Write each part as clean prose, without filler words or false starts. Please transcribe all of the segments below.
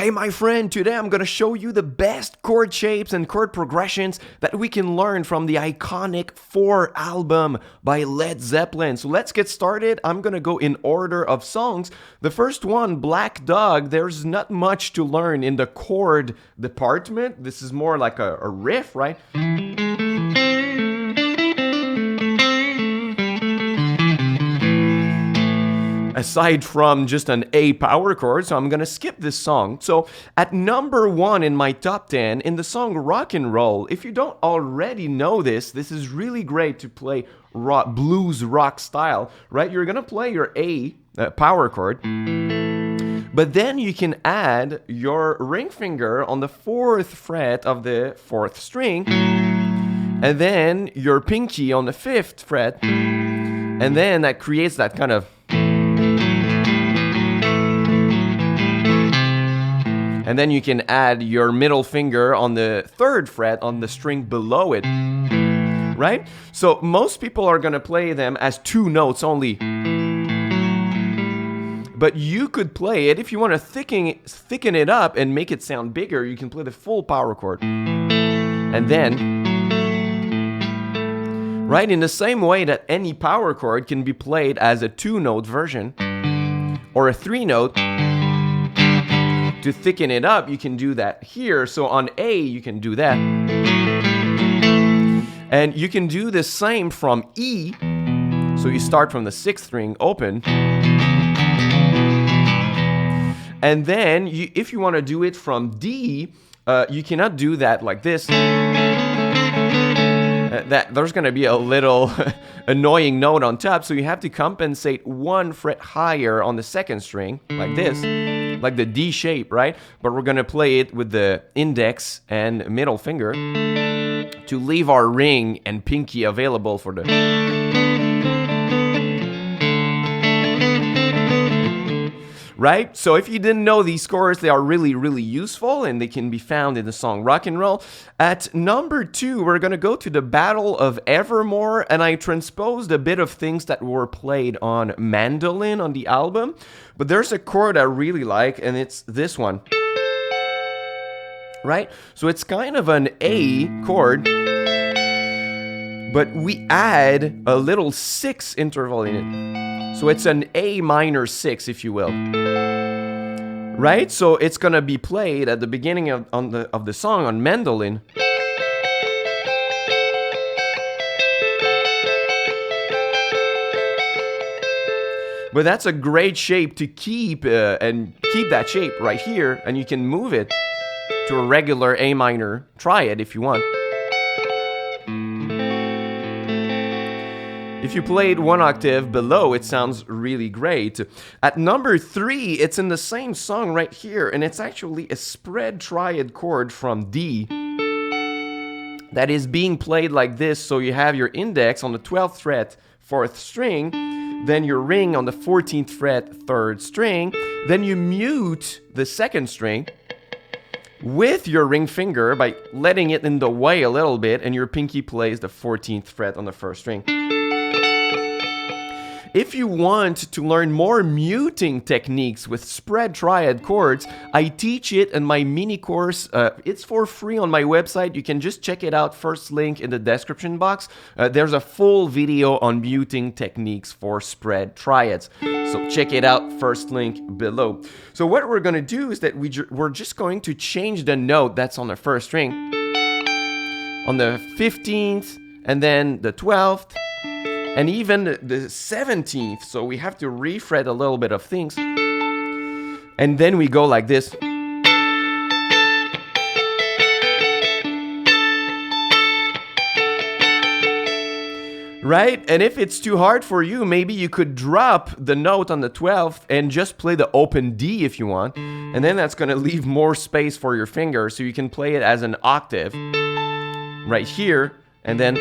Hey my friend, today I'm gonna show you the best chord shapes and chord progressions that we can learn from the iconic 4 album by Led Zeppelin. So let's get started. I'm gonna go in order of songs. The first one, Black Dog, there's not much to learn in the chord department. This is more like a riff, right? Aside from just an A power chord, so I'm gonna skip this song. So at number 1 in my top 10 in the song Rock and Roll, if you don't already know this is really great to play rock, blues rock style, right? You're gonna play your A power chord, but then you can add your ring finger on the 4th fret of the 4th string, and then your pinky on the 5th fret, and then that creates that kind of. And then you can add your middle finger on the 3rd fret on the string below it, right? So most people are gonna play them as 2 notes only. But you could play it, if you wanna thicken it up and make it sound bigger, you can play the full power chord. And then, right, in the same way that any power chord can be played as a 2-note version or a 3-note, to thicken it up, you can do that here. So on A, you can do that. And you can do the same from E. So you start from the 6th string open. And then, if you want to do it from D, you cannot do that like this. There's going to be a little annoying note on top, so you have to compensate 1 fret higher on the 2nd string, like this, like the D shape, right? But we're going to play it with the index and middle finger to leave our ring and pinky available for the. Right? So if you didn't know these chords, they are really, really useful, and they can be found in the song Rock and Roll. At number 2, we're going to go to the Battle of Evermore, and I transposed a bit of things that were played on mandolin on the album. But there's a chord I really like, and it's this one. Right? So it's kind of an A chord, but we add a little 6 interval in it. So it's an A minor 6, if you will. Right? So it's going to be played at the beginning of the song on mandolin. But that's a great shape to keep, and keep that shape right here, and you can move it to a regular A minor. Try it if you want. If you played 1 octave below, it sounds really great. At number 3, it's in the same song right here, and it's actually a spread triad chord from D that is being played like this. So you have your index on the 12th fret, 4th string, then your ring on the 14th fret, 3rd string, then you mute the 2nd string with your ring finger by letting it in the way a little bit, and your pinky plays the 14th fret on the 1st string. If you want to learn more muting techniques with spread triad chords, I teach it in my mini course. It's for free on my website. You can just check it out. First link in the description box. There's a full video on muting techniques for spread triads. So check it out. First link below. So what we're going to do is that we're just going to change the note that's on the 1st string, on the 15th, and then the 12th. And even the 17th, so we have to refret a little bit of things. And then we go like this. Right? And if it's too hard for you, maybe you could drop the note on the 12th and just play the open D if you want. And then that's going to leave more space for your finger, so you can play it as an octave right here, and then.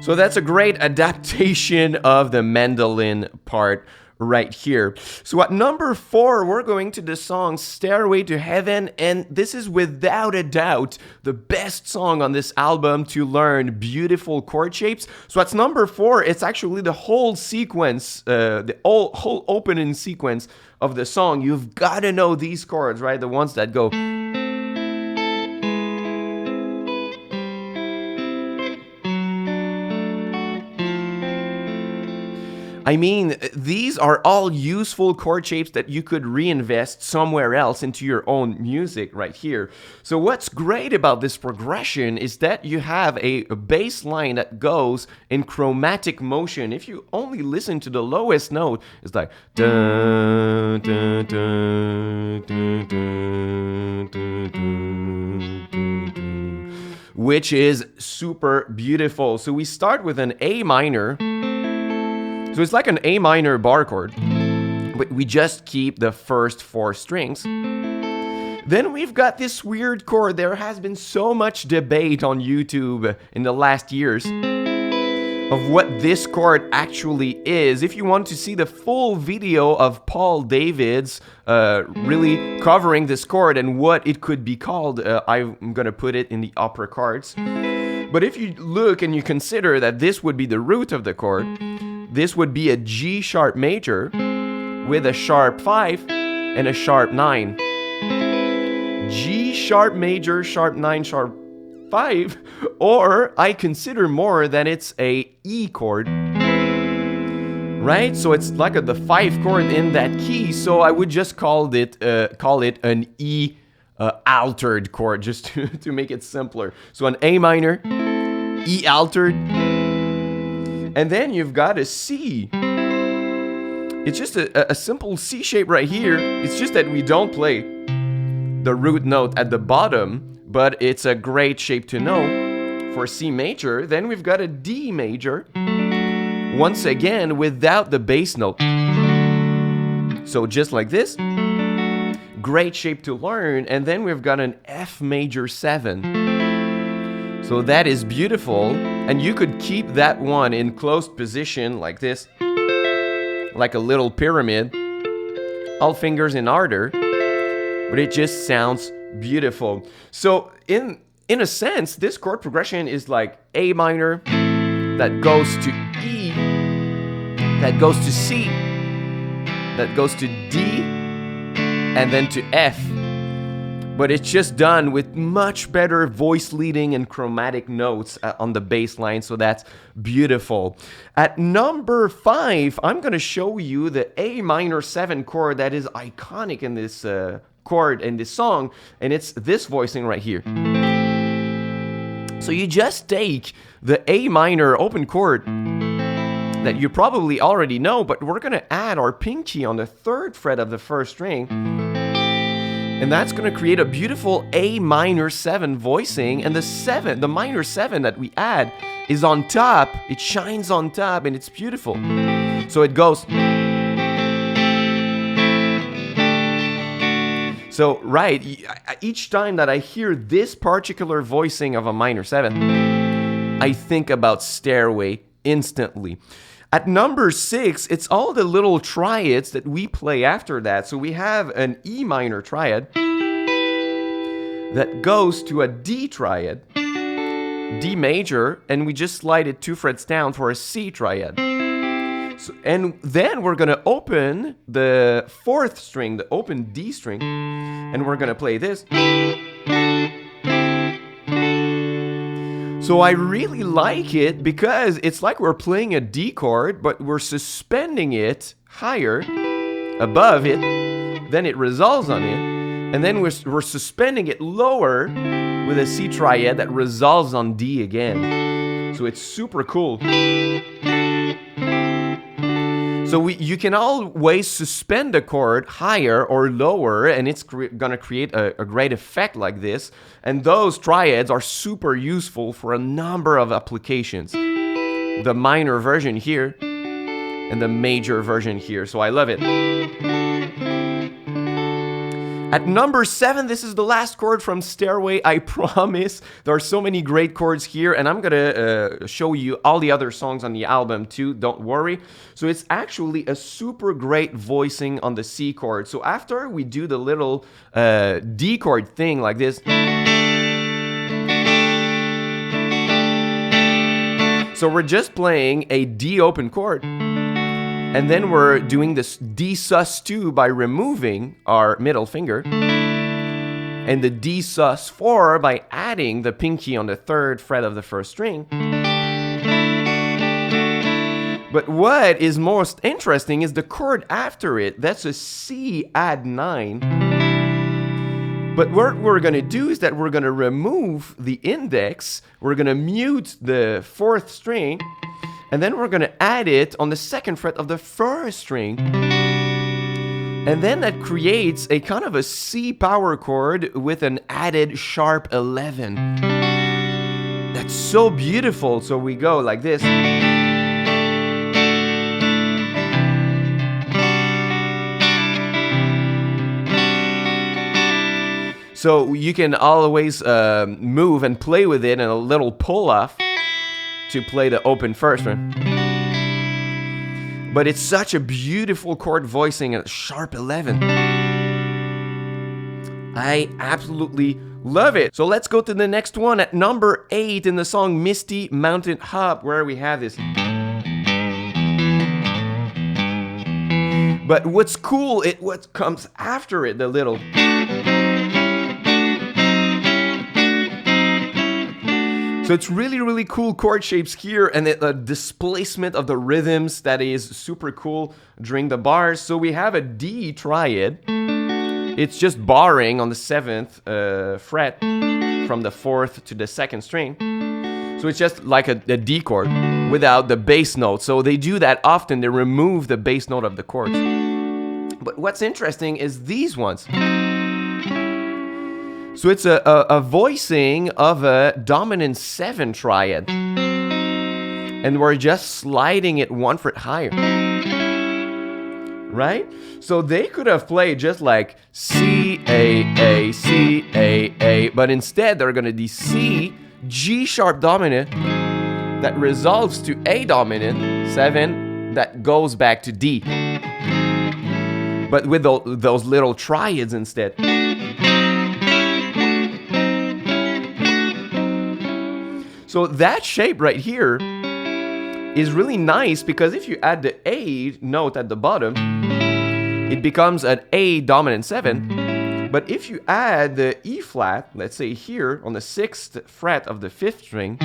So that's a great adaptation of the mandolin part right here. So at number 4, we're going to the song Stairway to Heaven, and this is without a doubt the best song on this album to learn beautiful chord shapes. So at number 4, it's actually the whole sequence, the whole opening sequence of the song. You've got to know these chords, right? The ones that go... I mean, these are all useful chord shapes that you could reinvest somewhere else into your own music right here. So what's great about this progression is that you have a bass line that goes in chromatic motion. If you only listen to the lowest note, it's like dun, dun, dun, dun, dun, dun, dun, dun, which is super beautiful. So we start with an A minor. So it's like an A minor bar chord, but we just keep the first 4 strings. Then we've got this weird chord. There has been so much debate on YouTube in the last years of what this chord actually is. If you want to see the full video of Paul David's really covering this chord and what it could be called, I'm going to put it in the upper cards. But if you look and you consider that this would be the root of the chord, this would be a G sharp major with a sharp 5 and a sharp 9. G sharp major, sharp 9, sharp 5, or I consider more that it's a E chord, right? So it's like the 5 chord in that key, so I would just call it an E altered chord, just to make it simpler. So an A minor, E altered, and then you've got a C. It's just a simple C shape right here. It's just that we don't play the root note at the bottom, but it's a great shape to know for C major. Then we've got a D major, once again without the bass note. So just like this, great shape to learn. And then we've got an F major 7. So that is beautiful. And you could keep that one in closed position like this, like a little pyramid, all fingers in order, but it just sounds beautiful. So in a sense, this chord progression is like A minor that goes to E, that goes to C, that goes to D, and then to F. But it's just done with much better voice leading and chromatic notes on the bass line, so that's beautiful. At number 5, I'm going to show you the A minor 7 chord that is iconic in this chord in this song, and it's this voicing right here. So you just take the A minor open chord that you probably already know, but we're going to add our pinky on the 3rd fret of the 1st string. And that's going to create a beautiful A minor 7 voicing. And the minor 7 that we add is on top. It shines on top and it's beautiful. So it goes. So, right, each time that I hear this particular voicing of a minor 7, I think about Stairway instantly. At number 6, it's all the little triads that we play after that. So we have an E minor triad that goes to a D triad, D major, and we just slide it 2 frets down for a C triad. So, and then we're going to open the 4th string, the open D string, and we're going to play this. So I really like it because it's like we're playing a D chord, but we're suspending it higher above it, then it resolves on it, and then we're suspending it lower with a C triad that resolves on D again. So it's super cool. So you can always suspend the chord higher or lower, and it's gonna create a great effect like this. And those triads are super useful for a number of applications. The minor version here, and the major version here. So I love it. At number 7, this is the last chord from Stairway, I promise. There are so many great chords here, and I'm gonna show you all the other songs on the album too, don't worry. So it's actually a super great voicing on the C chord. So after we do the little D chord thing like this, so we're just playing a D open chord. And then we're doing this D sus2 by removing our middle finger. And the D sus4 by adding the pinky on the 3rd fret of the 1st string. But what is most interesting is the chord after it. That's a C add 9. But what we're going to do is that we're going to remove the index. We're going to mute the 4th string. And then we're going to add it on the 2nd fret of the 1st string. And then that creates a kind of a C power chord with an added sharp 11. That's so beautiful. So we go like this. So you can always move and play with it and a little pull off to play the open first one. But it's such a beautiful chord voicing at sharp 11. I absolutely love it. So let's go to the next one at number 8 in the song Misty Mountain Hop, where we have this. But what's cool is what comes after it, the little. So it's really, really cool chord shapes here, and a displacement of the rhythms that is super cool during the bars. So we have a D triad. It's just barring on the 7th fret from the 4th to the 2nd string. So it's just like a D chord without the bass note. So they do that often. They remove the bass note of the chords. But what's interesting is these ones. So it's a voicing of a dominant 7 triad. And we're just sliding it 1 fret higher. Right? So they could have played just like C, A, C, A. But instead they're going to do C, G sharp dominant. That resolves to A dominant, 7, that goes back to D. But with those little triads instead. So that shape right here is really nice because if you add the A note at the bottom, it becomes an A dominant 7. But if you add the E flat, let's say here on the 6th fret of the 5th string,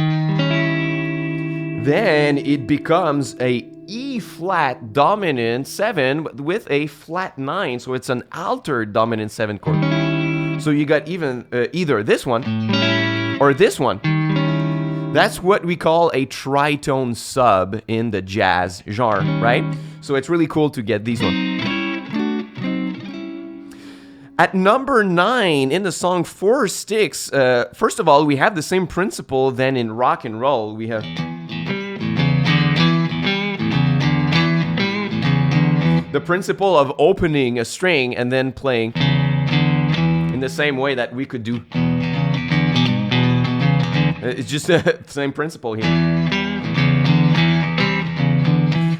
then it becomes a E flat dominant 7 with a flat 9. So it's an altered dominant 7 chord. So you got either this one or this one. That's what we call a tritone sub in the jazz genre, right? So it's really cool to get these ones. At number 9 in the song Four Sticks, first of all, we have the same principle than in rock and roll. We have the principle of opening a string and then playing in the same way that we could do. It's just the same principle here.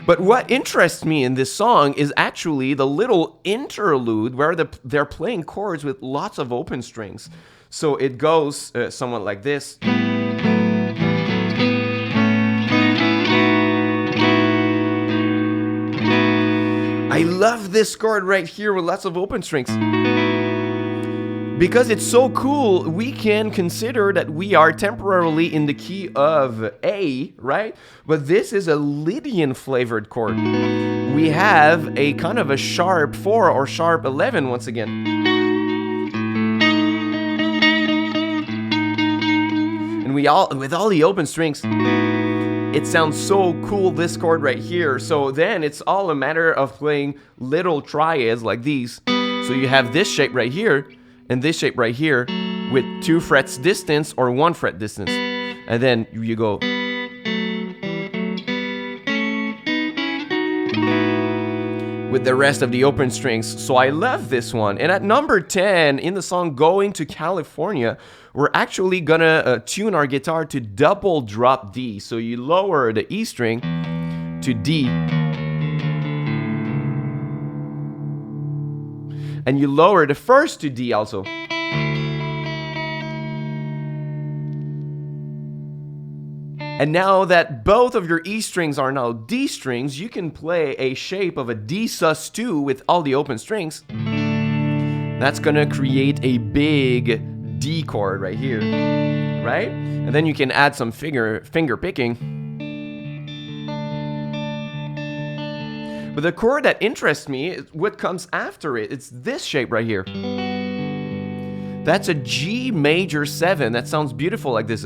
But what interests me in this song is actually the little interlude where they're playing chords with lots of open strings. So it goes somewhat like this. I love this chord right here with lots of open strings. Because it's so cool, we can consider that we are temporarily in the key of A, right? But this is a Lydian flavored chord. We have a kind of a sharp 4 or sharp 11 once again. And with all the open strings, it sounds so cool, this chord right here. So then it's all a matter of playing little triads like these. So you have this shape right here, and this shape right here with 2 frets distance or 1 fret distance. And then you go. with the rest of the open strings. So I love this one. And at number 10 in the song Going to California, we're actually gonna tune our guitar to double drop D. So you lower the E string to D, and you lower the first to D also. And now that both of your E strings are now D strings, you can play a shape of a D sus2 with all the open strings. That's gonna create a big D chord right here, right? And then you can add some finger picking. But the chord that interests me is what comes after it. It's this shape right here. That's a G major 7. That sounds beautiful like this.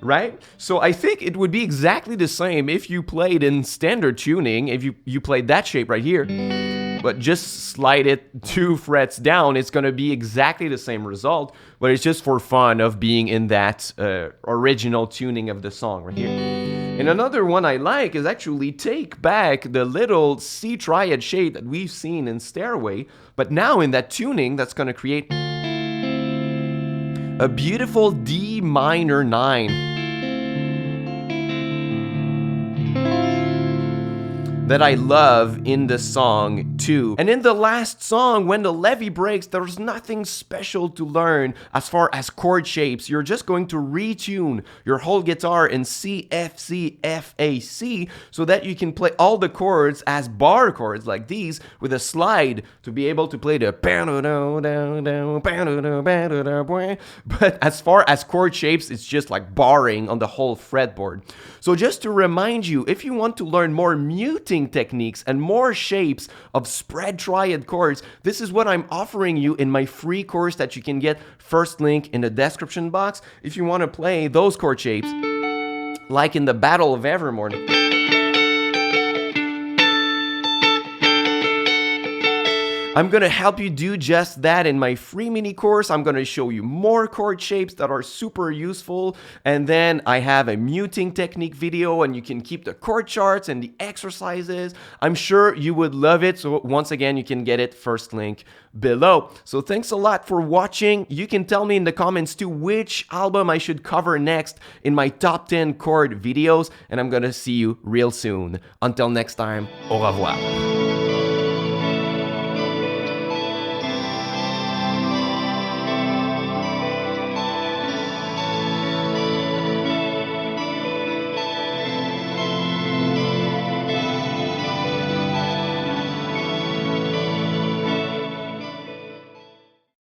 Right? So I think it would be exactly the same if you played in standard tuning, if you played that shape right here, but just slide it 2 frets down, it's going to be exactly the same result, but it's just for fun of being in that original tuning of the song right here. And another one I like is actually take back the little C triad shape that we've seen in Stairway, but now in that tuning that's going to create a beautiful D minor 9 that I love in the song too. And in the last song, when the levee breaks, there's nothing special to learn as far as chord shapes. You're just going to retune your whole guitar in C, F, C, F, A, C, so that you can play all the chords as bar chords like these with a slide to be able to play the. But as far as chord shapes, it's just like barring on the whole fretboard. So just to remind you, if you want to learn more muting techniques and more shapes of spread triad chords, this is what I'm offering you in my free course that you can get, first link in the description box, if you want to play those chord shapes like in the Battle of Evermore. I'm going to help you do just that in my free mini course. I'm going to show you more chord shapes that are super useful. And then I have a muting technique video, and you can keep the chord charts and the exercises. I'm sure you would love it. So once again, you can get it, first link below. So thanks a lot for watching. You can tell me in the comments too which album I should cover next in my top 10 chord videos. And I'm going to see you real soon. Until next time, au revoir.